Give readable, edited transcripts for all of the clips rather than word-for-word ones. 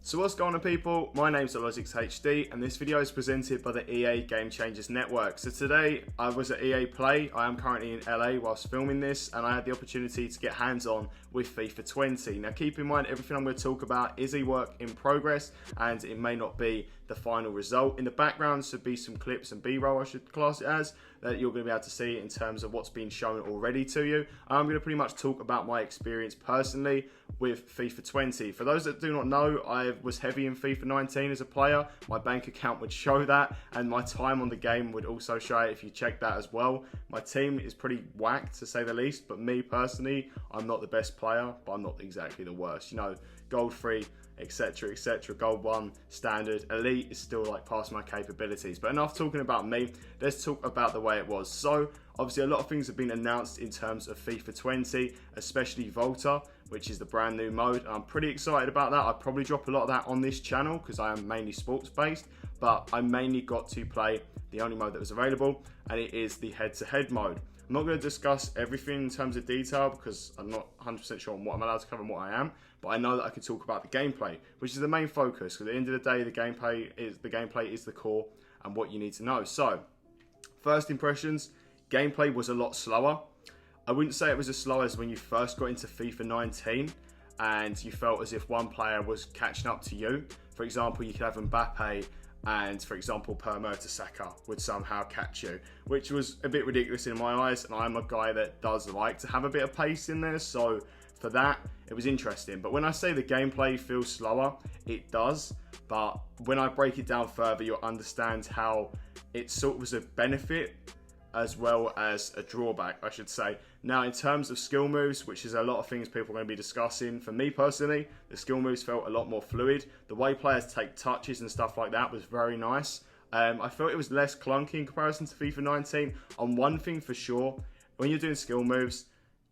So what's going on, people? My name's LogixHD and this video is presented by the EA Gamechangers network. So today I was at EA Play. I am currently in LA whilst filming this, and I had the opportunity to get hands-on with FIFA 20. Now keep in mind, everything I'm going to talk about is a work in progress and it may not be the final result. In the background should be some clips and B-roll, I should class it as, that you're going to be able to see in terms of what's been shown already to you. I'm going to pretty much talk about my experience personally with FIFA 20. For those that do not know, I was heavy in FIFA 19 as a player. My bank account would show that, and my time on the game would also show it if you check that as well. My team is pretty whacked, to say the least, but me personally, I'm not the best player, but I'm not exactly the worst. You know, gold 3, etc, etc, gold 1, standard, elite is still like past my capabilities. But enough talking about me, let's talk about the way it was. So obviously a lot of things have been announced in terms of FIFA 20, especially Volta, which is the brand new mode. I'm pretty excited about that. I'll probably drop a lot of that on this channel because I am mainly sports based, but I mainly got to play the only mode that was available, and it is the head-to-head mode. I'm not going to discuss everything in terms of detail because I'm not 100% sure on what I'm allowed to cover and what I am, but I know that I can talk about the gameplay, which is the main focus, because at the end of the day, the gameplay is the core and what you need to know. So, first impressions, gameplay was a lot slower. I wouldn't say it was as slow as when you first got into FIFA 19 and you felt as if one player was catching up to you. For example, you could have Mbappe and, for example, Per Mertesacker would somehow catch you, which was a bit ridiculous in my eyes, and I'm a guy that does like to have a bit of pace in there, so for that, it was interesting. But when I say the gameplay feels slower, it does, but when I break it down further, you'll understand how it sort of was a benefit as well as a drawback, I should say. Now, in terms of skill moves, which is a lot of things people are going to be discussing, for me personally, the skill moves felt a lot more fluid. The way players take touches and stuff like that was very nice. I felt it was less clunky in comparison to FIFA 19. On one thing for sure, when you're doing skill moves,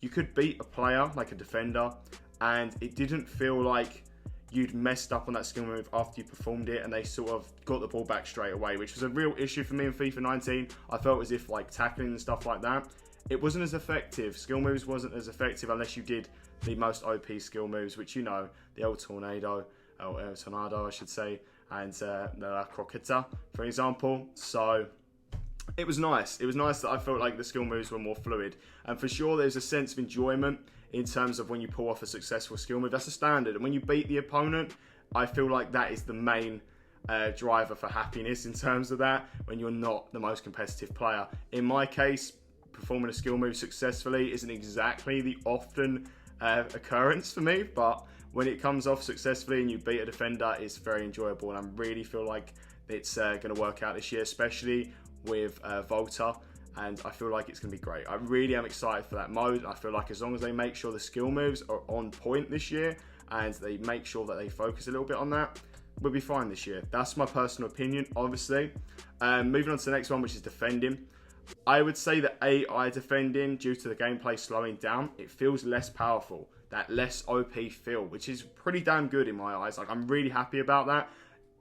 you could beat a player, like a defender, and it didn't feel like you'd messed up on that skill move after you performed it and they sort of got the ball back straight away, which was a real issue for me in FIFA 19. I felt as if like tackling and stuff like that, it wasn't as effective. Skill moves wasn't as effective unless you did the most OP skill moves, which you know, the El Tornado, I should say, and the La Croqueta, for example. So it was nice. It was nice that I felt like the skill moves were more fluid. And for sure, there's a sense of enjoyment in terms of when you pull off a successful skill move. That's a standard. And when you beat the opponent, I feel like that is the main driver for happiness in terms of that, when you're not the most competitive player. In my case, performing a skill move successfully isn't exactly the often occurrence for me, but when it comes off successfully and you beat a defender, it's very enjoyable. And I really feel like it's going to work out this year, especially with Volta. And I feel like it's going to be great. I really am excited for that mode. I feel like as long as they make sure the skill moves are on point this year and they make sure that they focus a little bit on that, we'll be fine this year. That's my personal opinion, obviously. Moving on to the next one, which is defending. I would say that AI defending, due to the gameplay slowing down, it feels less powerful. That less OP feel, which is pretty damn good in my eyes. Like, I'm really happy about that.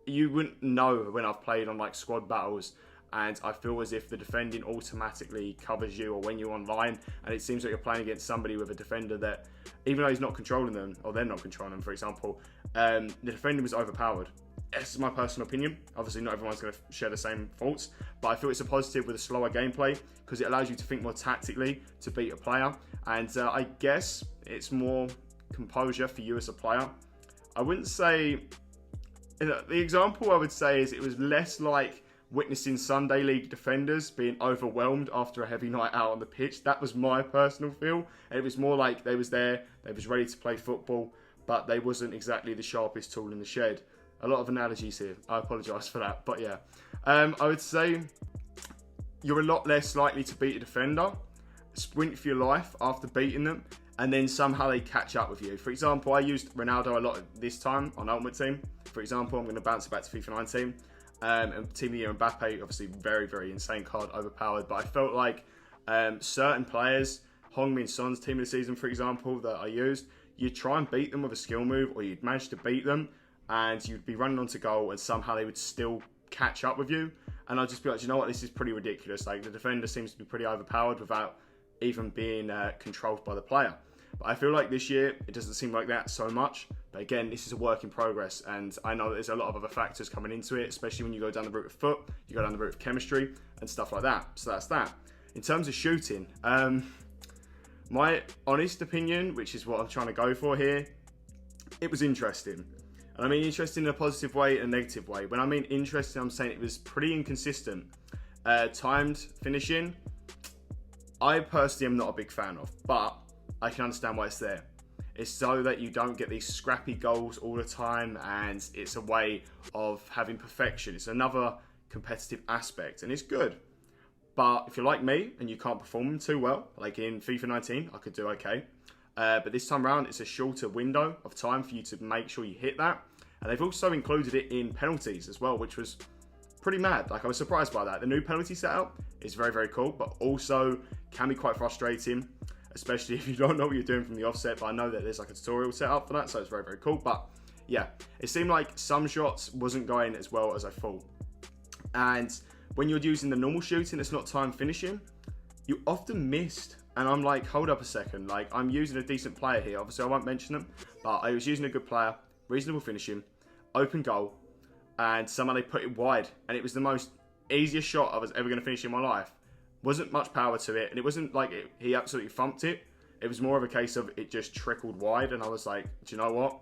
You wouldn't know when I've played on like squad battles and I feel as if the defending automatically covers you, or when you're online and it seems like you're playing against somebody with a defender that, even though he's not controlling them, or they're not controlling them, for example, the defending was overpowered. This is my personal opinion. Obviously, not everyone's going to share the same thoughts, but I feel it's a positive with a slower gameplay because it allows you to think more tactically to beat a player, and I guess it's more composure for you as a player. I wouldn't say, the example I would say is it was less like witnessing Sunday League defenders being overwhelmed after a heavy night out on the pitch. That was my personal feel. And it was more like they was there, they was ready to play football, but they wasn't exactly the sharpest tool in the shed. A lot of analogies here. I apologise for that. But yeah, I would say you're a lot less likely to beat a defender, sprint for your life after beating them, and then somehow they catch up with you. For example, I used Ronaldo a lot this time on Ultimate Team. For example, I'm going to bounce it back to FIFA 19. And Team of the Year Mbappe, obviously very, very insane card, overpowered. But I felt like certain players, Heung-min Son's Team of the Season, for example, that I used, you'd try and beat them with a skill move, or you'd manage to beat them, and you'd be running onto goal, and somehow they would still catch up with you. And I'd just be like, you know what, this is pretty ridiculous. Like, the defender seems to be pretty overpowered without even being controlled by the player. But I feel like this year, it doesn't seem like that so much. But again, this is a work in progress, and I know that there's a lot of other factors coming into it, especially when you go down the route of foot, you go down the route of chemistry, and stuff like that. So that's that. In terms of shooting, my honest opinion, which is what I'm trying to go for here, it was interesting. And I mean interesting in a positive way and a negative way. When I mean interesting, I'm saying it was pretty inconsistent. Timed finishing, I personally am not a big fan of, but I can understand why it's there. It's so that you don't get these scrappy goals all the time, and it's a way of having perfection. It's another competitive aspect, and it's good. But if you're like me and you can't perform them too well, like in FIFA 19, I could do okay. But this time around, it's a shorter window of time for you to make sure you hit that. And they've also included it in penalties as well, which was pretty mad. Like, I was surprised by that. The new penalty setup is very, very cool, but also can be quite frustrating, especially if you don't know what you're doing from the offset. But I know that there's like a tutorial set up for that, so it's very, very cool. But yeah, it seemed like some shots wasn't going as well as I thought. And when you're using the normal shooting, it's not time finishing, you often missed. And I'm like, hold up a second. Like, I'm using a decent player here. Obviously, I won't mention them, but I was using a good player, reasonable finishing, open goal, and somehow they put it wide. And it was the most easiest shot I was ever going to finish in my life. Wasn't much power to it, and it wasn't like he absolutely thumped it. It was more of a case of it just trickled wide, and I was like, do you know what?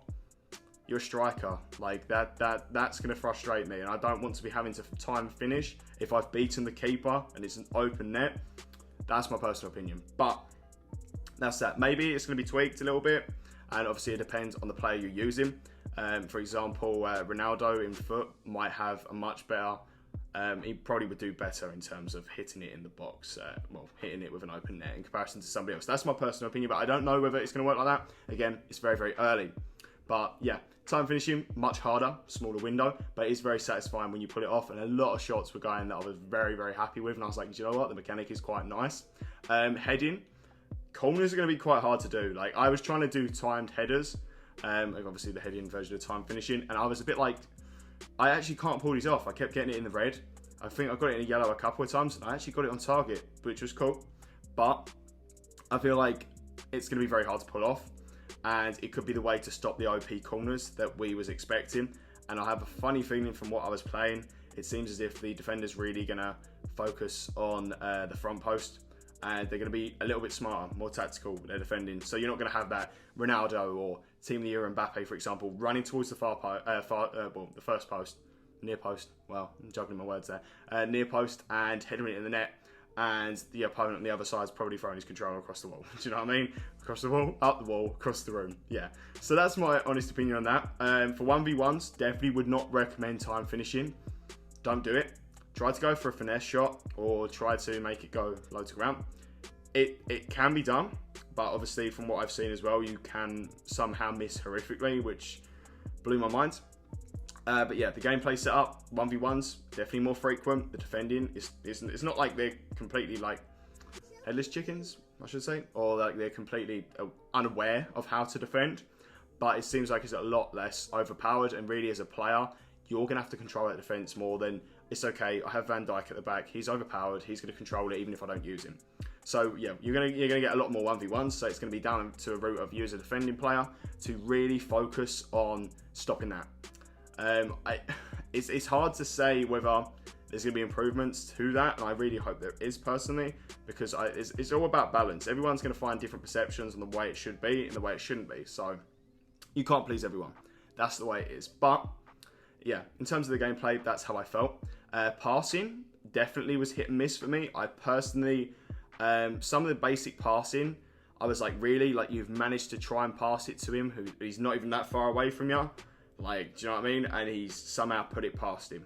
You're a striker. Like, that's going to frustrate me, and I don't want to be having to time finish if I've beaten the keeper and it's an open net. That's my personal opinion, but that's that. Maybe it's going to be tweaked a little bit, and obviously it depends on the player you're using. For example, Ronaldo in foot might have a much better, he probably would do better in terms of hitting it in the box, hitting it with an open net in comparison to somebody else. That's my personal opinion, but I don't know whether it's going to work like that. Again, it's very, very early. But yeah, time finishing, much harder, smaller window, but it's very satisfying when you pull it off. And a lot of shots were going that I was very, very happy with. And I was like, do you know what? The mechanic is quite nice. Heading, corners are going to be quite hard to do. Like, I was trying to do timed headers, like obviously the heading version of time finishing. And I was a bit like, I actually can't pull these off. I kept getting it in the red. I think I got it in a yellow a couple of times. And I actually got it on target, which was cool. But I feel like it's going to be very hard to pull off. And it could be the way to stop the OP corners that we was expecting. And I have a funny feeling from what I was playing, it seems as if the defender's really going to focus on the front post. And they're going to be a little bit smarter, more tactical with their defending. So you're not going to have that Ronaldo or Team of the Year Mbappe, for example, running towards the the first post, near post. Well, I'm juggling my words there. Near post and heading it in the net. And the opponent on the other side is probably throwing his controller across the wall. Do you know what I mean? Across the wall, up the wall, across the room. Yeah. So that's my honest opinion on that. For 1v1s, definitely would not recommend time finishing. Don't do it. Try to go for a finesse shot or try to make it go low to ground. It can be done, but obviously from what I've seen as well, you can somehow miss horrifically, which blew my mind. But yeah, the gameplay setup, 1v1s, definitely more frequent. The defending it's not like they're completely like headless chickens, I should say, or like they're completely unaware of how to defend. But it seems like it's a lot less overpowered, and really as a player, you're going to have to control that defense more than, it's okay, I have Van Dijk at the back, he's overpowered, he's going to control it even if I don't use him. So yeah, you're gonna get a lot more 1v1s, so it's going to be down to a route of you as a defending player to really focus on stopping that. It's hard to say whether there's going to be improvements to that, and I really hope there is personally, because it's all about balance. Everyone's going to find different perceptions on the way it should be and the way it shouldn't be, so you can't please everyone. That's the way it is. But yeah, in terms of the gameplay, that's how I felt. Passing definitely was hit and miss for me. I personally, some of the basic passing, I was like, really? Like, you've managed to try and pass it to him, he's not even that far away from you? Like, do you know what I mean? And he's somehow put it past him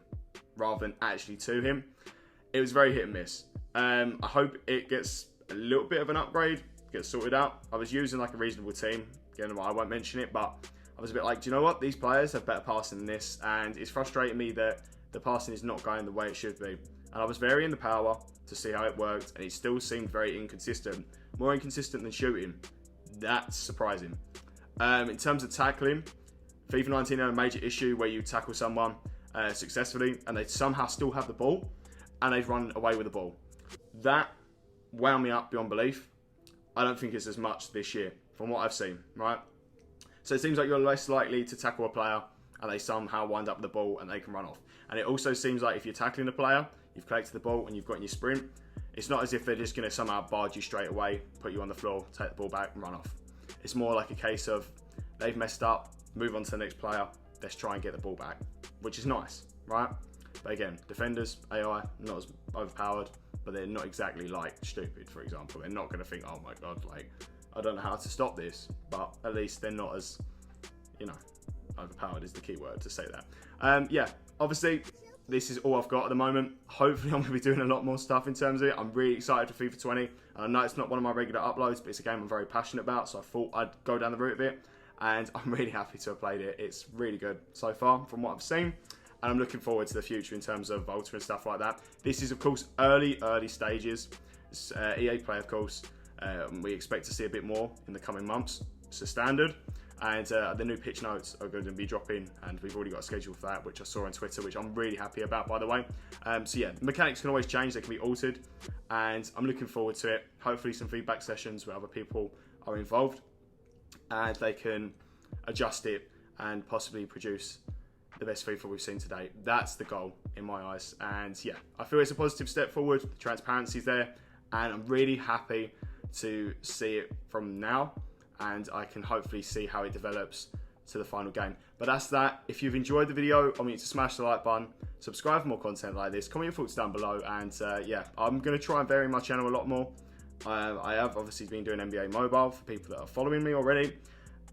rather than actually to him. It was very hit and miss. I hope it gets a little bit of an upgrade, gets sorted out. I was using like a reasonable team. Again, I won't mention it, but I was a bit like, do you know what? These players have better passing than this. And it's frustrating me that the passing is not going the way it should be. And I was varying the power to see how it worked, and it still seemed very inconsistent. More inconsistent than shooting. That's surprising. In terms of tackling, FIFA 19 had a major issue where you tackle someone successfully and they somehow still have the ball and they'd run away with the ball. That wound me up beyond belief. I don't think it's as much this year. from what I've seen, right? So it seems like you're less likely to tackle a player and they somehow wind up the ball and they can run off. And it also seems like if you're tackling a player, you've collected the ball and you've got in your sprint, it's not as if they're just going to somehow barge you straight away, put you on the floor, take the ball back and run off. It's more like a case of they've messed up, move on to the next player, let's try and get the ball back, which is nice, right? But again, defenders, AI, not as overpowered, but they're not exactly like stupid, for example. They're not going to think, oh my God, like, I don't know how to stop this, but at least they're not as, you know, overpowered is the key word to say that. Yeah, obviously, this is all I've got at the moment. Hopefully, I'm going to be doing a lot more stuff in terms of it. I'm really excited for FIFA 20. I know it's not one of my regular uploads, but it's a game I'm very passionate about, so I thought I'd go down the route of it, and I'm really happy to have played it. It's really good so far from what I've seen, and I'm looking forward to the future in terms of Volta and stuff like that. This is, of course, early stages. It's, EA Play, of course. We expect to see a bit more in the coming months. It's a standard. And the new pitch notes are going to be dropping, and we've already got a schedule for that, which I saw on Twitter, which I'm really happy about, by the way. So yeah, the mechanics can always change, they can be altered, and I'm looking forward to it. Hopefully some feedback sessions where other people are involved, and they can adjust it and possibly produce the best FIFA we've seen today. That's the goal in my eyes, and yeah, I feel it's a positive step forward. The transparency's there, and I'm really happy to see it from now, and I can hopefully see how it develops to the final game. But that's that. If you've enjoyed the video, I want you to smash the like button, subscribe for more content like this, comment your thoughts down below, and yeah, I'm going to try and vary my channel a lot more. I have obviously been doing NBA Mobile for people that are following me already,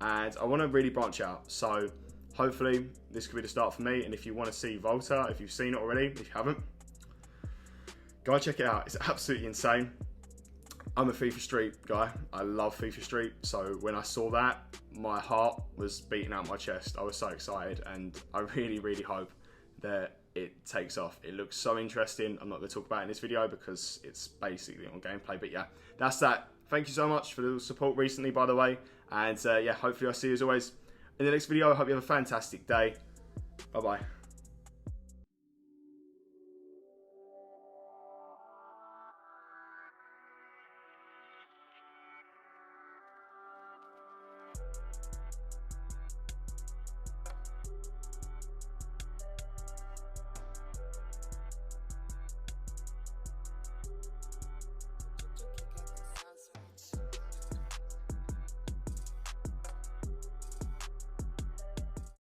and I want to really branch out. So hopefully this could be the start for me, and if you want to see Volta, if you've seen it already, if you haven't, go and check it out. It's absolutely insane. I'm a FIFA Street guy. I love FIFA Street. So when I saw that, my heart was beating out my chest. I was so excited, and I really, really hope that it takes off. It looks so interesting. I'm not going to talk about it in this video because it's basically on gameplay. But yeah, that's that. Thank you so much for the support recently, by the way. And yeah, hopefully I'll see you as always in the next video. I hope you have a fantastic day. Bye-bye.